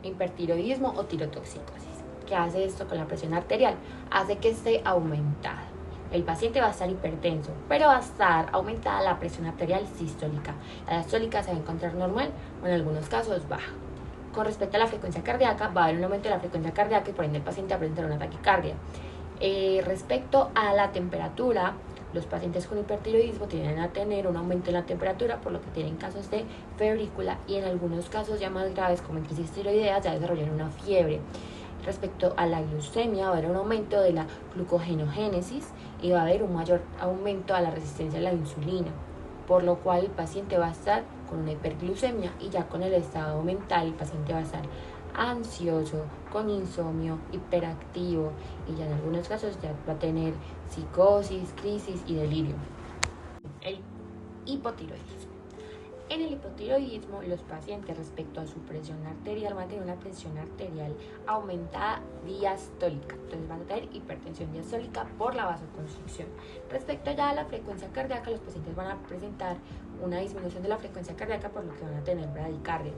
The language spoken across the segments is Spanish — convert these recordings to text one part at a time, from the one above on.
hipertiroidismo o tirotoxicosis. ¿Qué hace esto con la presión arterial? Hace que esté aumentada. El paciente va a estar hipertenso, pero va a estar aumentada la presión arterial sistólica. La diastólica se va a encontrar normal o en algunos casos baja. Con respecto a la frecuencia cardíaca, va a haber un aumento de la frecuencia cardíaca y por ende el paciente va a presentar una taquicardia. Respecto a la temperatura, los pacientes con hipertiroidismo tienden a tener un aumento en la temperatura, por lo que tienen casos de febrícula y en algunos casos ya más graves como en crisis tiroideas ya desarrollan una fiebre. Respecto a la glucemia, va a haber un aumento de la glucogenogénesis y va a haber un mayor aumento a la resistencia a la insulina, por lo cual el paciente va a estar con una hiperglucemia y ya con el estado mental el paciente va a estar ansioso, con insomnio, hiperactivo y ya en algunos casos ya va a tener psicosis, crisis y delirio. El hipotiroidismo. En el hipotiroidismo, los pacientes respecto a su presión arterial van a tener una presión arterial aumentada diastólica. Entonces van a tener hipertensión diastólica por la vasoconstricción. Respecto ya a la frecuencia cardíaca, los pacientes van a presentar una disminución de la frecuencia cardíaca por lo que van a tener bradicardia.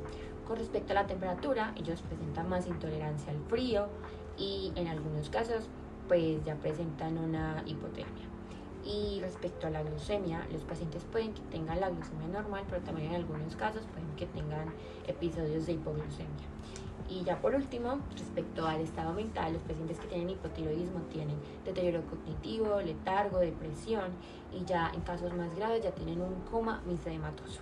Con respecto a la temperatura, ellos presentan más intolerancia al frío y en algunos casos pues ya presentan una hipotermia. Y respecto a la glucemia, los pacientes pueden que tengan la glucemia normal, pero también en algunos casos pueden que tengan episodios de hipoglucemia. Y ya por último, respecto al estado mental, los pacientes que tienen hipotiroidismo tienen deterioro cognitivo, letargo, depresión y ya en casos más graves ya tienen un coma misedematoso.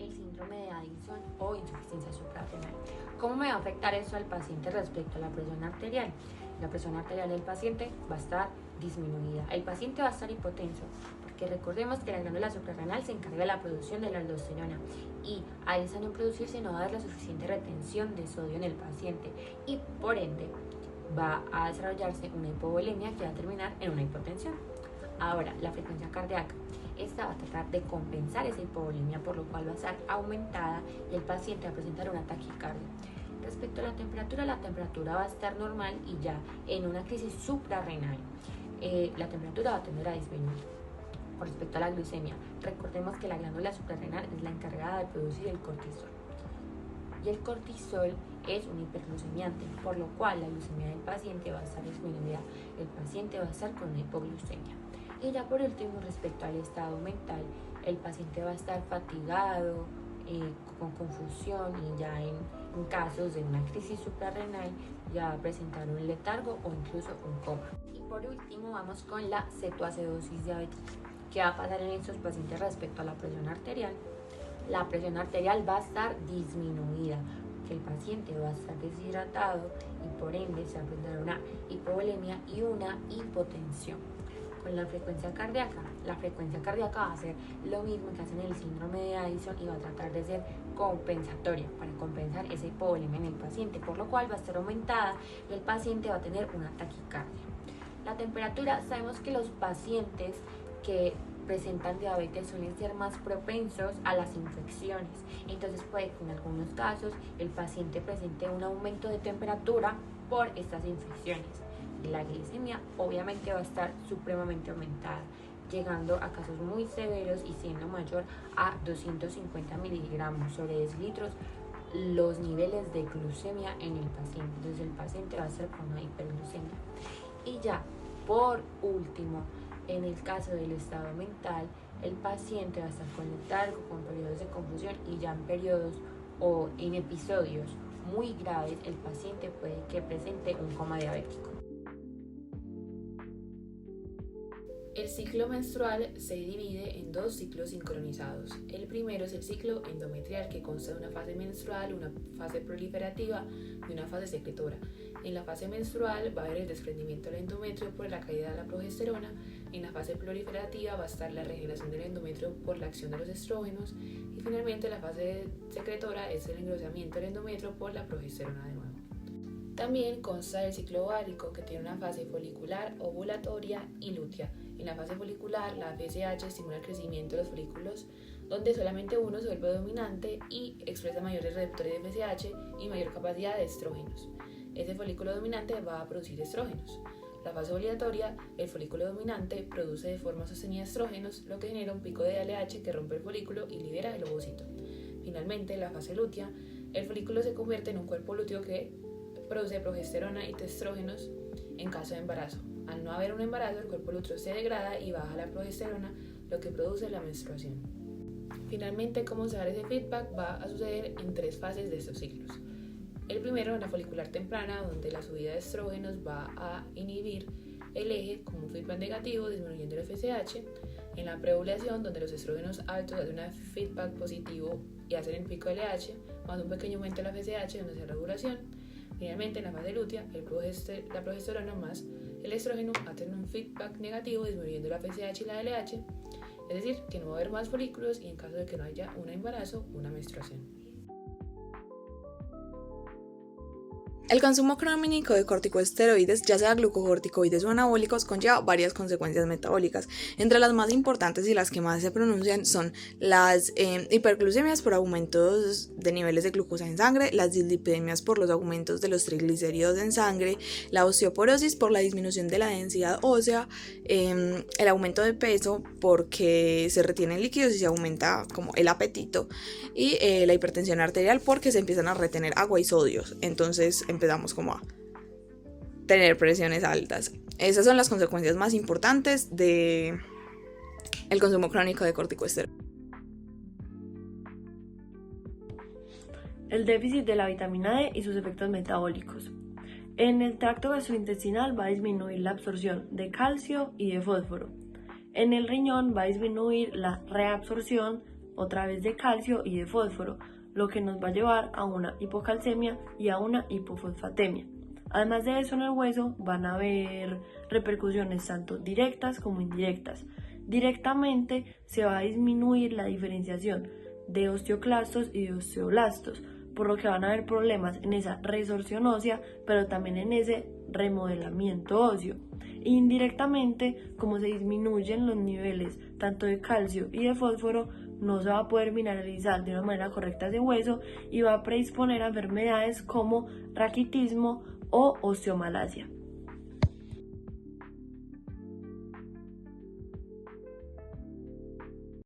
El síndrome de Addison o insuficiencia suprarrenal. ¿Cómo me va a afectar eso al paciente respecto a la presión arterial? La presión arterial del paciente va a estar disminuida. El paciente va a estar hipotenso, porque recordemos que la glándula suprarrenal se encarga de la producción de la aldosterona y al esa no producirse no va a haber la suficiente retención de sodio en el paciente y por ende va a desarrollarse una hipovolemia que va a terminar en una hipotensión. Ahora, la frecuencia cardíaca. Esta va a tratar de compensar esa hipovolemia, por lo cual va a estar aumentada y el paciente va a presentar una taquicardia. Respecto a la temperatura va a estar normal y ya en una crisis suprarrenal la temperatura va a tender a disminuir. Con respecto a la glucemia, recordemos que la glándula suprarrenal es la encargada de producir el cortisol. Y el cortisol es un hiperglucemiante, por lo cual la glucemia del paciente va a estar disminuida, el paciente va a estar con una hipoglucemia. Y ya por último, respecto al estado mental, el paciente va a estar fatigado, con confusión y ya en casos de una crisis suprarrenal ya va a presentar un letargo o incluso un coma. Y por último vamos con la cetoacidosis diabética. ¿Qué va a pasar en estos pacientes respecto a la presión arterial? La presión arterial va a estar disminuida, que el paciente va a estar deshidratado y por ende se va a presentar una hipovolemia y una hipotensión. Con la frecuencia cardíaca va a ser lo mismo que hace en el síndrome de Addison y va a tratar de ser compensatoria para compensar esa hipovolemia en el paciente, por lo cual va a estar aumentada y el paciente va a tener una taquicardia. La temperatura, sabemos que los pacientes que presentan diabetes suelen ser más propensos a las infecciones, entonces puede que en algunos casos el paciente presente un aumento de temperatura por estas infecciones. La glicemia obviamente va a estar supremamente aumentada, llegando a casos muy severos y siendo mayor a 250 miligramos sobre decilitros los niveles de glucemia en el paciente. Entonces el paciente va a ser con una hiperglucemia. Y ya, por último, en el caso del estado mental, el paciente va a estar con letargo, con periodos de confusión y ya en periodos o en episodios muy graves, el paciente puede que presente un coma diabético. El ciclo menstrual se divide en dos ciclos sincronizados. El primero es el ciclo endometrial, que consta de una fase menstrual, una fase proliferativa y una fase secretora. En la fase menstrual va a haber el desprendimiento del endometrio por la caída de la progesterona. En la fase proliferativa va a estar la regeneración del endometrio por la acción de los estrógenos. Y finalmente la fase secretora es el engrosamiento del endometrio por la progesterona de nuevo. También consta del ciclo ovárico, que tiene una fase folicular, ovulatoria y lútea. En la fase folicular, la FSH estimula el crecimiento de los folículos, donde solamente uno se vuelve dominante y expresa mayores receptores de FSH y mayor capacidad de estrógenos. Ese folículo dominante va a producir estrógenos. La fase ovulatoria, el folículo dominante produce de forma sostenida estrógenos, lo que genera un pico de LH que rompe el folículo y libera el ovocito. Finalmente, la fase lútea, El folículo se convierte en un cuerpo lúteo que produce progesterona y estrógenos en caso de embarazo. Al no haber un embarazo, el cuerpo lúteo se degrada y baja la progesterona, lo que produce la menstruación. Finalmente, cómo se da ese feedback va a suceder en 3 fases de estos ciclos. El primero, en la folicular temprana, donde la subida de estrógenos va a inhibir el eje como un feedback negativo, disminuyendo el FSH. En la preovulación, donde los estrógenos altos hacen un feedback positivo y hacen el pico LH, más un pequeño aumento de la FSH, donde se da la ovulación. Finalmente, en la fase lútea, la progesterona más el estrógeno hacen un feedback negativo, disminuyendo la FSH y la LH, es decir, que no va a haber más folículos y en caso de que no haya un embarazo, una menstruación. El consumo crónico de corticosteroides, ya sea glucocorticoides o anabólicos, conlleva varias consecuencias metabólicas. Entre las más importantes y las que más se pronuncian son las hiperglucemias por aumentos de niveles de glucosa en sangre, las dislipidemias por los aumentos de los triglicéridos en sangre, la osteoporosis por la disminución de la densidad ósea, el aumento de peso porque se retienen líquidos y se aumenta como el apetito, y la hipertensión arterial porque se empiezan a retener agua y sodios. Entonces empezamos como a tener presiones altas. Esas son las consecuencias más importantes de el consumo crónico de corticosteroides. El déficit de la vitamina D y sus efectos metabólicos. En el tracto gastrointestinal va a disminuir la absorción de calcio y de fósforo. En el riñón va a disminuir la reabsorción otra vez de calcio y de fósforo, lo que nos va a llevar a una hipocalcemia y a una hipofosfatemia. Además de eso, en el hueso van a haber repercusiones tanto directas como indirectas. Directamente se va a disminuir la diferenciación de osteoclastos y de osteoblastos, por lo que van a haber problemas en esa resorción ósea, pero también en ese remodelamiento óseo. Indirectamente, como se disminuyen los niveles tanto de calcio y de fósforo, no se va a poder mineralizar de una manera correcta ese hueso y va a predisponer a enfermedades como raquitismo o osteomalacia.